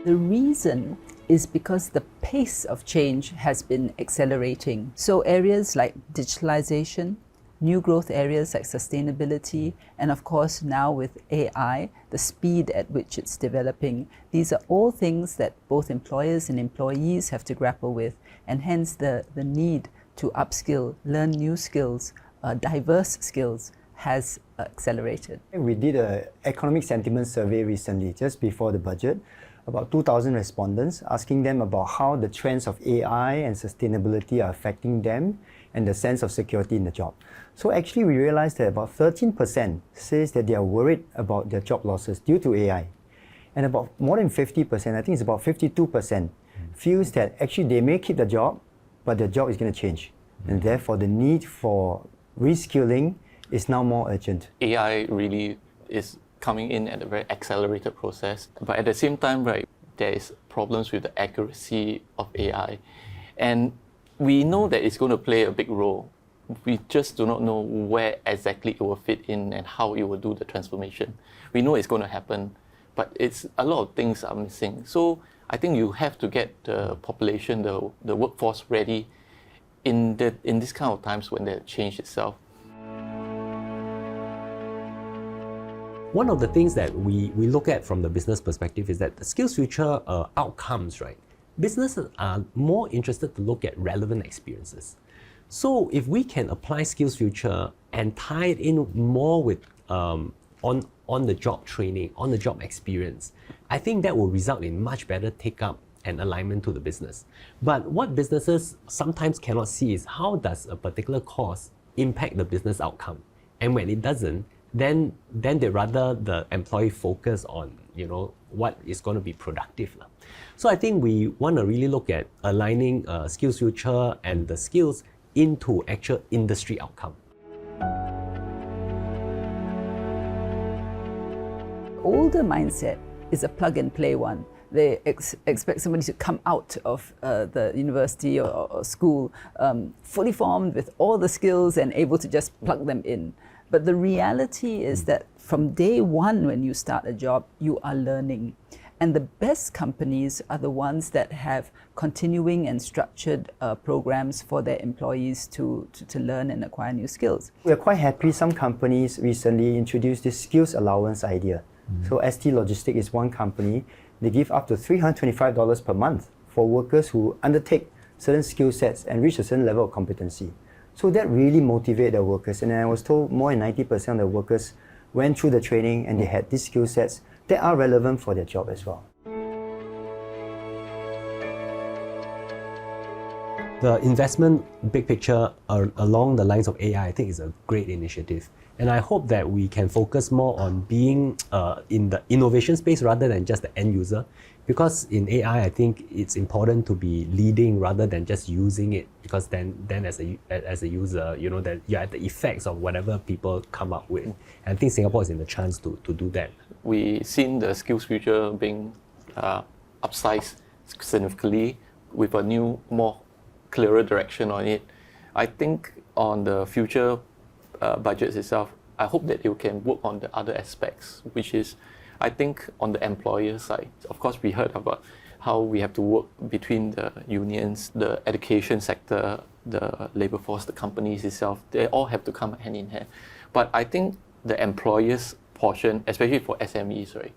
The reason is because the pace of change has been accelerating. So areas like digitalization, new growth areas like sustainability, and of course now with AI, the speed at which it's developing, these are all things that both employers and employees have to grapple with, and hence the need to upskill, learn new skills, diverse skills has accelerated. We did an economic sentiment survey recently, just before the budget, about 2,000 respondents, asking them about how the trends of AI and sustainability are affecting them and the sense of security in the job. So actually we realized that about 13% says that they are worried about their job losses due to AI. And about more than 50%, I think it's about 52%, feels that actually they may keep the job, but their job is going to change. And therefore the need for reskilling is now more urgent. AI really is coming in at a very accelerated process, but at the same time, right, there is problems with the accuracy of AI, and we know that it's going to play a big role. We just do not know where exactly it will fit in and how it will do the transformation. We know it's going to happen, but it's a lot of things are missing. So I think you have to get the population, the workforce ready in this kind of times when there's change itself. One of the things that we look at from the business perspective is that the SkillsFuture outcomes, right? Businesses are more interested to look at relevant experiences. So if we can apply SkillsFuture and tie it in more with on-the-job training, on-the-job experience, I think that will result in much better take-up and alignment to the business. But what businesses sometimes cannot see is how does a particular course impact the business outcome? And when it doesn't, then they rather the employee focus on what is going to be productive. So I think we want to really look at aligning SkillsFuture and the skills into actual industry outcome. Older mindset is a plug and play one. They expect somebody to come out of the university or school fully formed with all the skills and able to just plug them in. But the reality is that from day one when you start a job, you are learning. And the best companies are the ones that have continuing and structured programs for their employees to learn and acquire new skills. We're quite happy some companies recently introduced this skills allowance idea. So ST Logistics is one company. They give up to $325 per month for workers who undertake certain skill sets and reach a certain level of competency. So that really motivated the workers, and I was told more than 90% of the workers went through the training and they had these skill sets that are relevant for their job as well. The investment big picture along the lines of AI, I think is a great initiative. And I hope that we can focus more on being in the innovation space rather than just the end user. Because in AI, I think it's important to be leading rather than just using it. Because then as a user, that you're at the effects of whatever people come up with. And I think Singapore is in the chance to do that. We've seen the SkillsFuture being upsized significantly with a new, more clearer direction on it. I think on the future budgets itself, I hope that you can work on the other aspects, which is, I think, on the employer side. Of course, we heard about how we have to work between the unions, the education sector, the labor force, the companies itself. They all have to come hand in hand. But I think the employers' portion, especially for SMEs, right?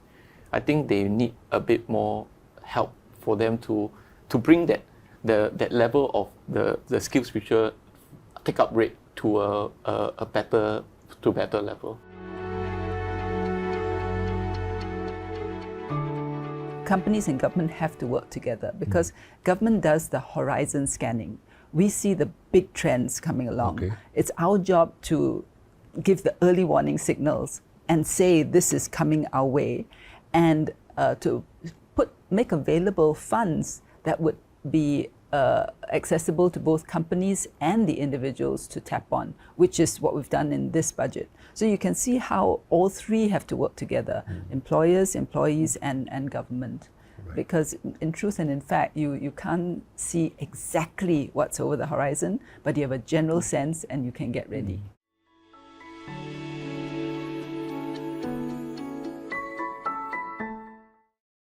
I think they need a bit more help for them to bring that level of the SkillsFuture take-up rate to a better level. Companies and government have to work together because government does the horizon scanning. We see the big trends coming along. Okay. It's our job to give the early warning signals and say this is coming our way, and to make available funds that would be accessible to both companies and the individuals to tap on, which is what we've done in this budget. So you can see how all three have to work together, employers, employees, and government. Right. Because in truth and in fact, you can't see exactly what's over the horizon, but you have a general sense and you can get ready.